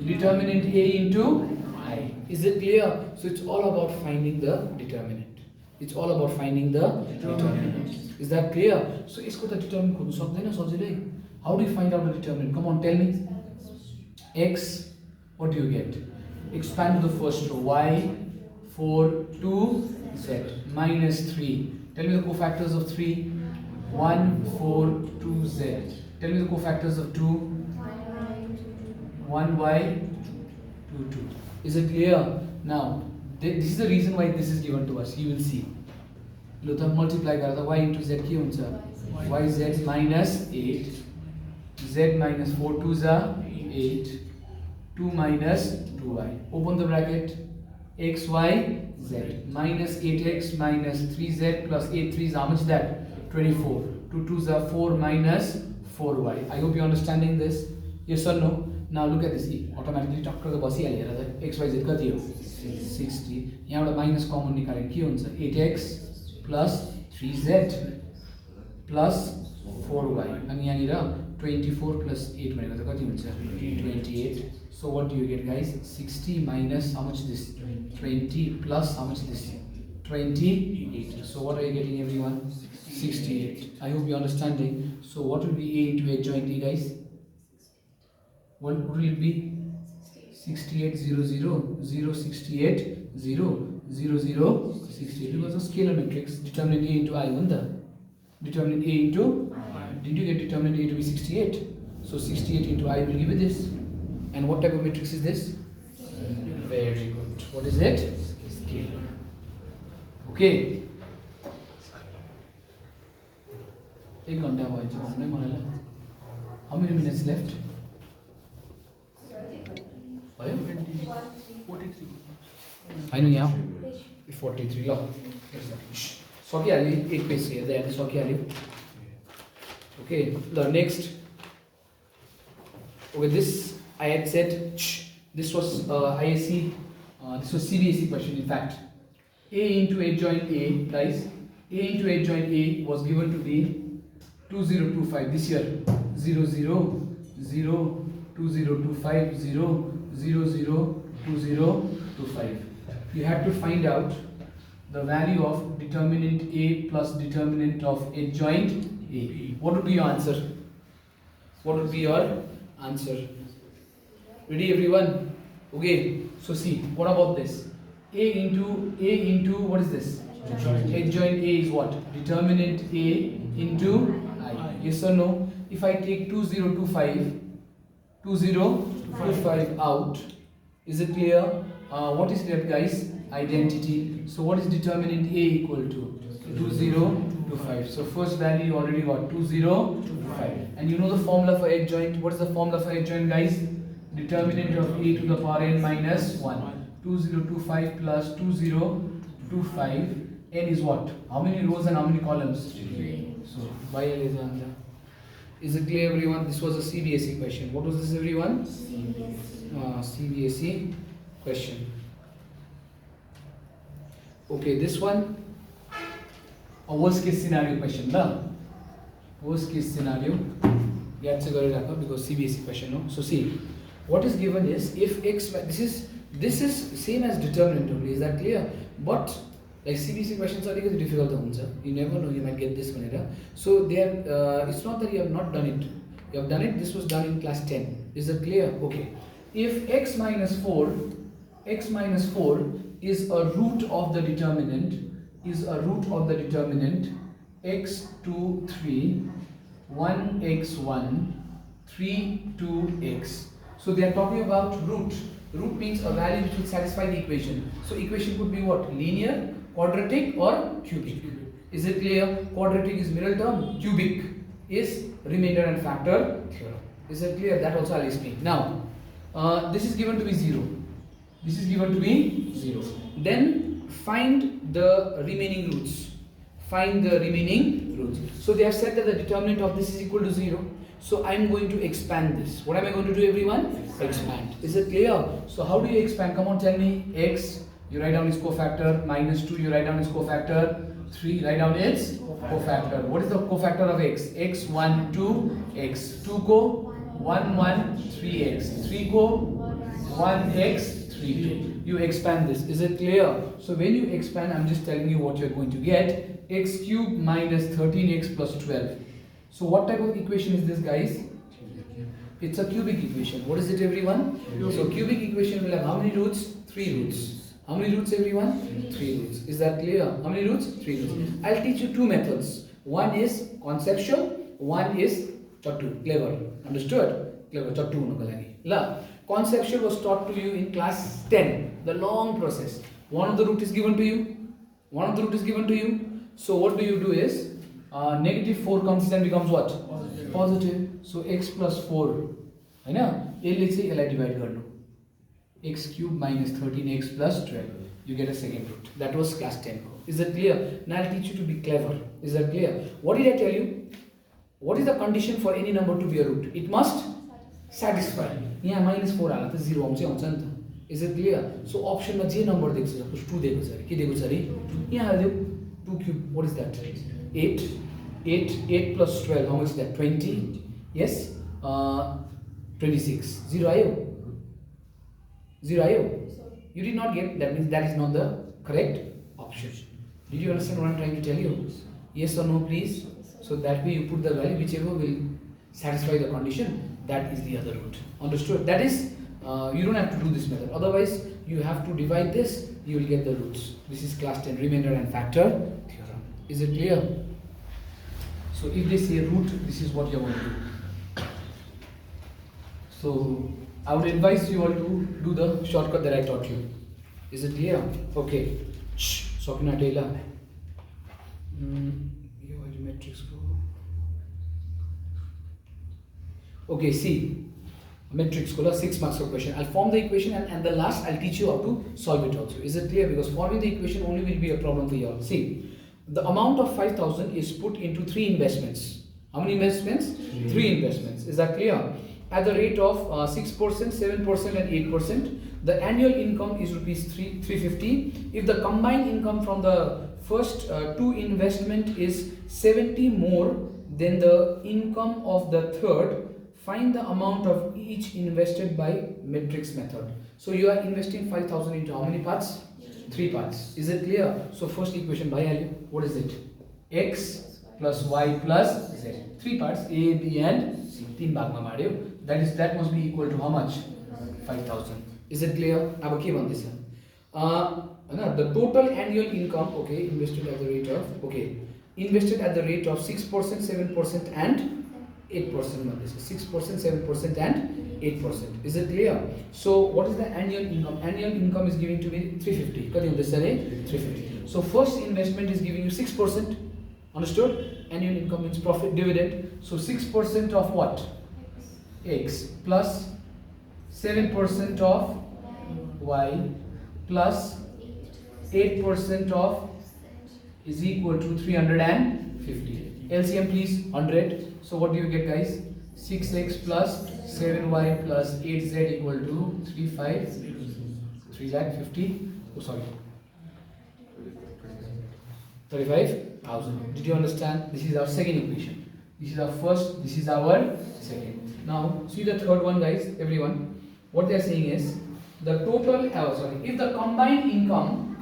determinant A into I. Is it clear? So it's all about finding the determinant. It's all about finding the determinant. Is that clear? So यसको त determinant खोज्नु सक्दैन सजिलै. How do you find out the determinant? Come on, tell me. X, what do you get? Expand to the first row. Y, 4, 2, Z, minus 3. Tell me the cofactors of 3. 1, 4, 2, Z. Tell me the cofactors of 2. 1, Y, 2, 2. Is it clear? Now, this is the reason why this is given to us. You will see. Look, multiply garda Y into Z के हुन्छ? YZ minus 8. Z minus 4 2s are 8. 2 minus 2y. Open the bracket. X, y, z. Minus 8x minus 3z plus 8 3s. How much is that? 24. 2 2s are 4 minus 4y. I hope you're understanding this. Yes or no? Now look at this. Automatically talk to the bossy area. X, y, z कति हो? 60. यहाँ एउटा minus common निकालेर के हुन्छ? 8x plus 3z plus 4y. अनि यहाँनिर 24 plus 8 भनेको त कति हुन्छ? 28. So what do you get, guys? 60 minus how much this? 20 plus how much this? 28. So what are you getting, everyone? 68. I hope you're understanding. So what will be A into adjoint A, guys? What will it be? 68 0 0 0 68 0 0 0 68. Because of scalar matrix. Determinant A into I, determinant A into did you get determinant A to be 68? So 68 into I will give you this. And what type of matrix is this? Very good. What is it? Scalar. Okay. How many minutes left? 43. I know now. 43. Sorry, 8 pages here. There, sorry. Okay, the next. Okay, this I had said this was ISC, this was CBSE question. In fact, A into adjoint A, guys. A into adjoint A was given to be 2025 this year. 0 0 0 2025 0 0 0 2025. You have to find out the value of determinant A plus determinant of adjoint A. What would be your answer? What would be your answer? Ready, everyone? Okay, so see, what about this? A into what is this? Adjoint A is what? Determinant A into I. Yes or no? If I take 2025 out, is it clear? What is that, guys? Identity. So what is determinant A equal to? 2025. So first value you already got 2025. And you know the formula for adjoint. What is the formula for adjoint, guys? Determinant of A to the power n minus 1. 2025 plus 2025. N is what? How many rows and how many columns? 3. So by L is the answer. Is it clear, everyone? This was a CBSE question. What was this, everyone? CBSE question. Okay, this one a worst case scenario question. Worst case scenario. Because CBSE question, no? So see, what is given is if x, this is same as determinant only. Is that clear? But like CBSE questions are really difficult. You never know, you might get this one. So they are, it's not that you have not done it. You have done it. This was done in class 10. Is that clear? Okay. If x minus 4 is a root of the determinant, x 2 3 1 x 1 3 2x. So they are talking about root. Root means a value which will satisfy the equation. So equation could be what? Linear, quadratic or cubic. Is it clear? Quadratic is middle term, cubic is remainder and factor theorem. Is it clear? That also I'll explain. Now, this is given to be 0. This is given to be 0. Then find the remaining roots. So they have said that the determinant of this is equal to 0. So I am going to expand this. What am I going to do, everyone? Expand. Is it clear? So how do you expand? Come on, tell me. X, you write down its cofactor. Minus 2, you write down its cofactor. 3, write down its cofactor. What is the cofactor of x? X 1 2 x. 2 co 1 1 3x. 3 co 1x 3. You expand this. Is it clear? So when you expand, I'm just telling you what you're going to get. X cube minus 13x plus 12. So what type of equation is this, guys? It's a cubic equation. What is it, everyone? So cubic equation will have how many roots? 3 roots. How many roots, everyone? 3 roots. Is that clear? How many roots? 3 roots. I'll teach you 2 methods. One is conceptual, one is chattu. Clever. Understood? Clever. Chattu nakalagi. La. Conceptual was taught to you in class 10. The long process. One of the root is given to you. So what do you do is negative 4 comes then becomes what? Positive. So x plus 4. I know. Divide x cube minus 13x plus 12. You get a second root. That was class 10. Is that clear? Now I'll teach you to be clever. Is that clear? What did I tell you? What is the condition for any number to be a root? It must satisfy. Yeah, minus 4 ala, 0 is it clear? So option ma J number dekha suppose 2 dekha chha. Ke dekha chha re? Yeah, 2 cube. What is that? 8 plus 12. How much is that? 20. Yes. 26. 0 ayo. 0 ayo. You did not get. That means that is not the correct option. Did you understand what I'm trying to tell you? Yes or no, please. So that way you put the value whichever will satisfy the condition. That is the other root. Understood? That is, you don't have to do this method. Otherwise, you have to divide this. You will get the roots. This is class 10 remainder and factor theorem. Is it clear? So if they say root, this is what you are going to do. So I would advise you all to do the shortcut that I taught you. Is it clear? Okay. Shh. Sokina Taylor. Matrix go. Okay, see. Matrix ko 6 marks of question. I'll form the equation and the last I'll teach you how to solve it also. Is it clear? Because forming the equation only will be a problem for you all. See, the amount of 5,000 is put into 3 investments. How many investments? 3 investments. Is that clear? At the rate of 6%, 7% and 8%. The annual income is rupees 350. If the combined income from the first 2 investment is 70 more than the income of the third, find the amount of each invested by matrix method. So you are investing 5,000 into how many parts? 3 parts. Is it clear? So first equation by value, what is it? X plus y plus z. 3 parts, A, B and C. 3 bhag ma maryo. That must be equal to how much? 5,000. Is it clear? Aba ke bhandais the total annual income, okay, invested at the rate of 6%, 7% and 8%. 6%, 7% and 8%. Is it clear? So what is the annual income? Annual income is giving to me 350. 350. So first investment is giving you 6%. Understood? Annual income means profit dividend. So 6% of what? X plus 7% of Y plus 8% of is equal to 350. LCM please, 100. So what do you get, guys? 6x plus 7y plus 8z equal to 35,000. Did you understand? This is our second equation. This is our first, this is our second. Now see the third one, guys, everyone. What they are saying is the total, if the combined income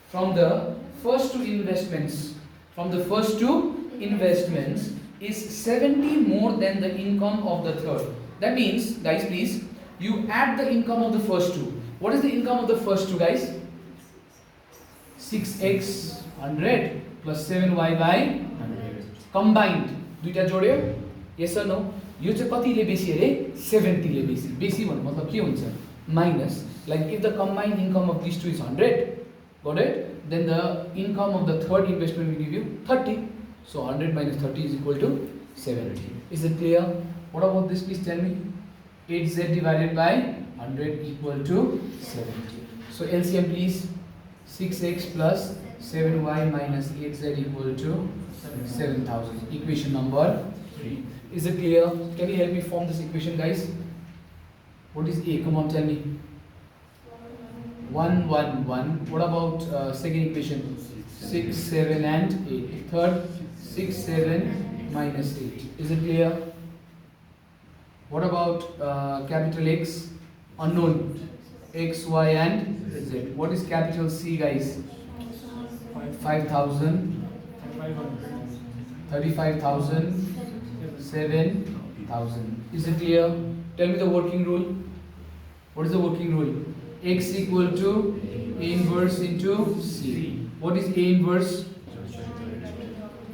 from the first two investments is 70 more than the income of the third. That means, guys, please, you add the income of the first two. What is the income of the first two, guys? 6x 100 plus 7y by 100 combined. दुईटा जोड्यो? Yes or no? यो चाहिँ कतिले बेसी अरे 70 ले बेसी. बेसी भन्नु मतलब के हुन्छ? Minus, like if the combined income of these two is 100, got it? Then the income of the third investment will give you 30. So 100 minus 30 is equal to 70. Is it clear? What about this? Please tell me. 8z divided by 100 equal to 70. So LCM please. 6x plus 7y minus 8z equal to 7000. Equation number 3. Is it clear? Can you help me form this equation, guys? What is A? Come on, tell me. 1, 1, 1. What about second equation? 6, 7 and 8. Third, 6, 7 minus 8. Is it clear? What about capital X? Unknown. X, Y and Z. What is capital C, guys? 5,000, 35,000, 7,000. Is it clear? Tell me the working rule. What is the working rule? X equal to A inverse into C. What is A inverse?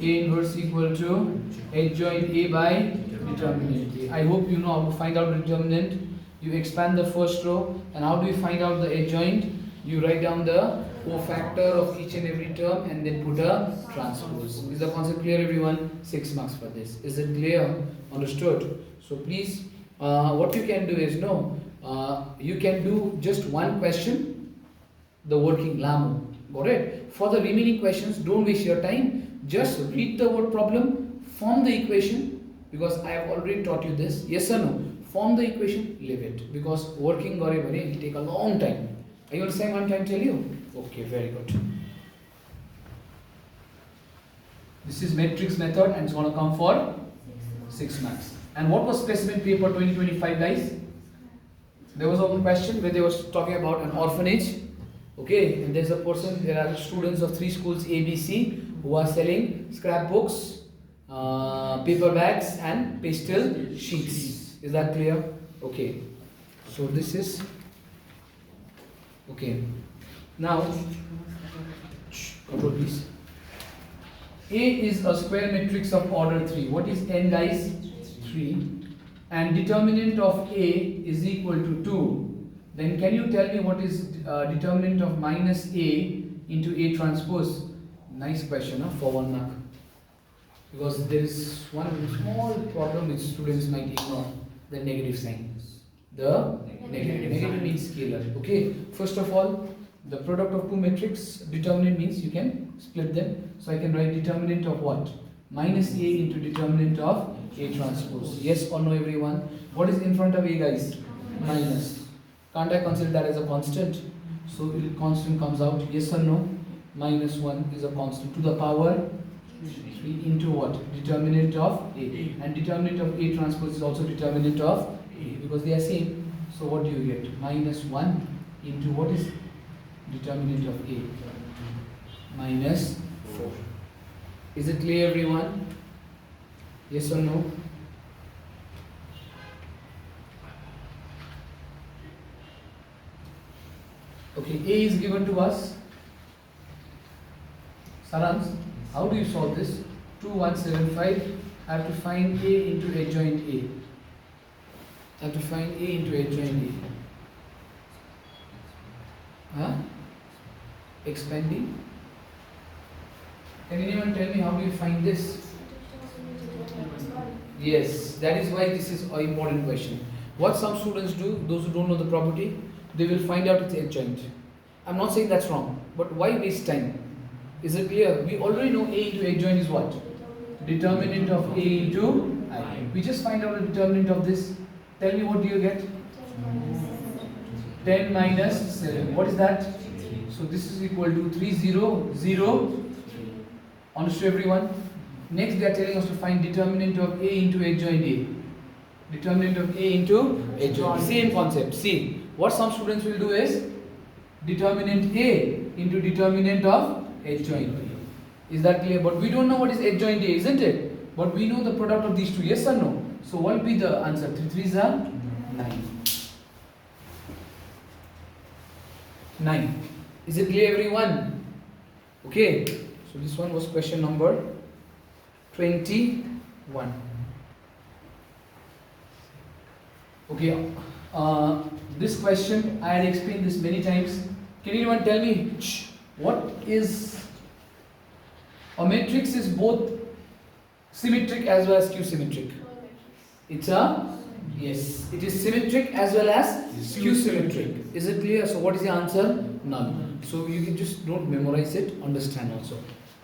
A inverse equal to adjoint A by determinant A. I hope you know how to find out the determinant. You expand the first row, and how do you find out the adjoint? You write down the cofactor of each and every term and then put a transpose. Is the concept clear, everyone? 6 marks for this. Is it clear? Understood? So please, what you can do is, you can do just one question, the working LAMO. Got it? For the remaining questions, don't waste your time. Just read the word problem, form the equation, because I have already taught you this. Yes or no? Form the equation, leave it. Because working it will take a long time. Are you understanding what I'm trying to tell you? Okay, very good. This is matrix method and it's going to come for 6 marks. And what was specimen paper 2025, guys? There was one question where they were talking about an orphanage. Okay, and there are students of 3 schools ABC who are selling scrapbooks, paper bags and pastel sheets. Is that clear? Okay. So this is okay. Now, control please. A is a square matrix of order 3. What is n, guys? 3. And determinant of A is equal to 2. Then can you tell me what is determinant of minus A into A transpose? Nice question, for 1 mark. Because there is one small problem which students might ignore, the negative sign. The negative means scalar. Okay, first of all, the product of two matrices, determinant means you can split them. So I can write determinant of what? Minus A into determinant of A transpose. Yes or no, everyone? What is in front of A, guys? Minus. Can't I consider that as a constant? So constant comes out. Yes or no? Minus 1 is a constant to the power 3 into what? Determinant of A. And determinant of A transpose is also determinant of A, because they are same. So what do you get? Minus 1 into what is determinant of A? Minus 4. Is it clear, everyone? Yes or no? Okay, A is given to us. Sarans, how do you solve this? 2175. I have to find A into adjoint A. I have to find A into adjoint A. Huh? Expanding. Can anyone tell me how do you find this? Yes, that is why this is an important question. What some students do, those who don't know the property, they will find out it's adjoint. I'm not saying that's wrong, but why waste time? Is it clear? We already know A into adjoint is what? Determinant of A into I. We just find out the determinant of this. Tell me, what do you get? 10 minus 7. What is that? So this is equal to 3, 0, 0, 3. Understood everyone? Next they are telling us to find determinant of A into adjoint A. Determinant of A into adjoint. Same concept. See, what some students will do is determinant A into determinant of adjoint A. Is that clear? But we don't know what is adjoint A, isn't it? But we know the product of these two, yes or no? So what will be the answer? 3 3s are 9. 9. Is it clear everyone? Okay. So this one was question number 21. Okay. This question I had explained this many times. Can anyone tell me what is a matrix? Is both symmetric as well as skew symmetric? It's a yes. It is symmetric as well as skew symmetric. Is it clear? So what is the answer? None. So you can just don't memorize it. Understand also.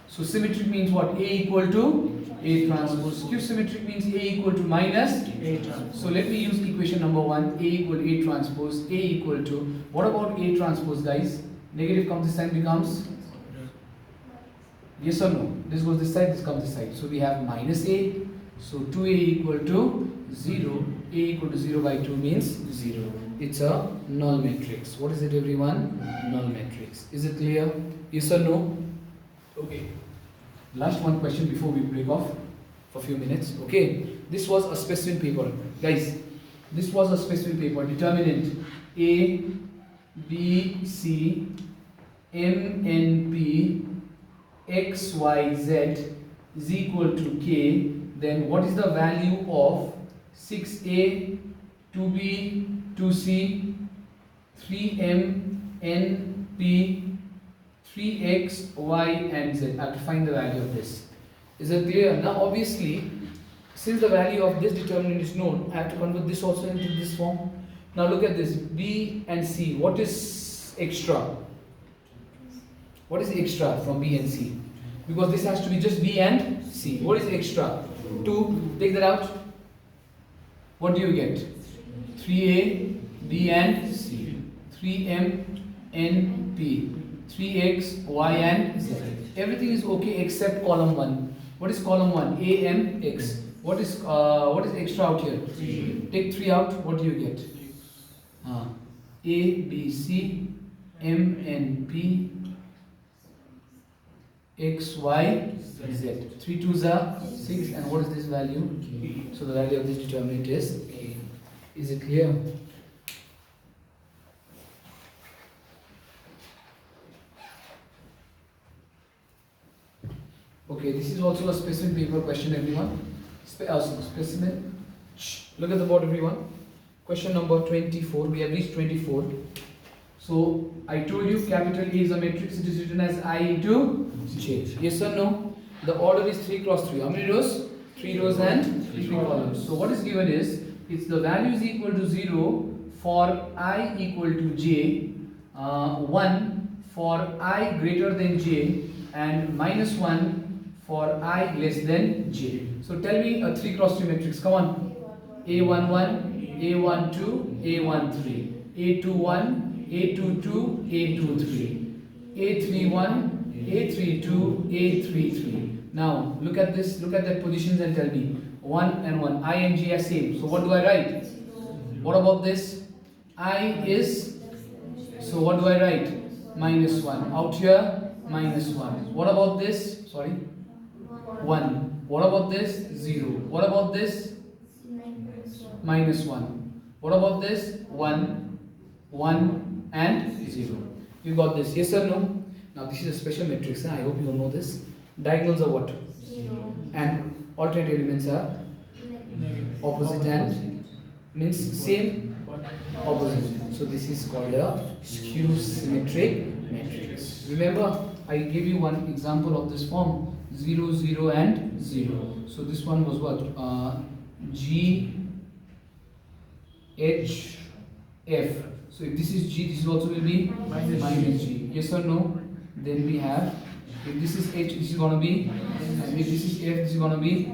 So symmetric means what? A equal to A transpose. Skew symmetric means A equal to minus A transpose. So let me use equation number 1. A equal to A transpose. A equal to, what about A transpose, guys? Negative comes this side, becomes yes or no? This goes this side, this comes this side. So we have minus A. So 2A equal to 0. A equal to 0 by 2 means 0. It's a null matrix. What is it everyone? Null matrix. Is it clear? Yes or no? Okay. Last one question before we break off for a few minutes. Okay. This was a specimen paper. Guys, this was a specimen paper. Determinant A, B, C, M, N, P, X, Y, Z is equal to K. Then what is the value of 6A, 2B, 2C, 3M, N, P, 3x, y and z. I have to find the value of this. Is it clear? Now obviously, since the value of this determinant is known, I have to convert this also into this form. Now look at this, B and C. What is extra? What is extra from B and C? Because this has to be just B and C. What is extra? 2. Take that out. What do you get? 3A, B and C. 3M, N, P. 3x, y and z. Everything is okay except column 1. What is column 1? A, M, X. What is extra out here? 3. Take 3 out. What do you get? A, B, C, M, N, P, X, Y, Z. 3 2s are 6. And what is this value? So the value of this determinant is A. Is it clear? Okay, this is also a specimen paper question, everyone. Specimen. Look at the board, everyone. Question number 24. We have reached 24. So I told you capital A is a matrix. It is written as I into J. Yes or no? The order is 3 cross 3. How many rows? 3 rows and 3 columns. So what is given is, it's the value is equal to 0 for I equal to J, 1 for I greater than J, and minus 1 for I less than J. So tell me a 3 cross 3 matrix. Come on. A11, A12, A13, A21, A22, A23, A31, A32, A33. Now look at this, look at the positions and tell me 1 and 1. I and J are same. So what do I write? What about this? I is, so what do I write? Minus 1. Out here, minus 1. What about this? Sorry. 1. What about this? 0. What about this? Minus 1. What about this? 1, 1 and 0. You got this? Yes or no? Now this is a special matrix. I hope you all know this. Diagonals are what? 0. And alternate elements are opposite and means same opposite. So this is called a skew symmetric matrix. Remember, I gave you one example of this form. 0, 0 and 0. So this one was what? G, H, F. So if this is G, this also will be minus G. Yes or no? Then we have, if this is H, this is going to be, and if this is F, this is going to be.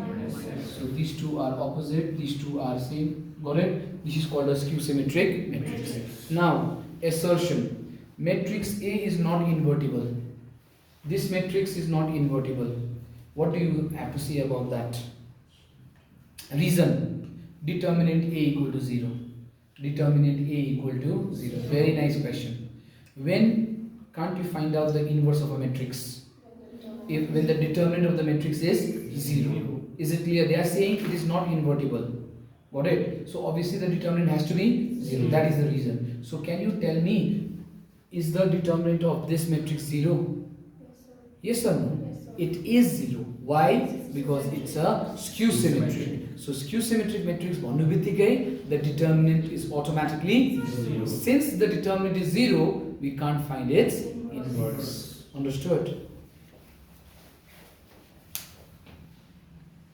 So these two are opposite, these two are same. Got it? This is called a skew symmetric matrix. Now, assertion. Matrix A is not invertible. this matrix is not invertible. What do you have to say about that? Reason. Determinant A equal to 0. Determinant A equal to 0. Very nice question. When can't you find out the inverse of a matrix? When the determinant of the matrix is 0. Is it clear? They are saying it is not invertible. Got it? So obviously the determinant has to be 0. That is the reason. So can you tell me, is the determinant of this matrix 0? Yes or no? Yes, sir. It is 0. Why? Because it's a skew symmetric. So skew symmetric matrix भन्नु बित्तिकै the determinant is automatically 0. Since the determinant is 0, we can't find its inverse. Understood?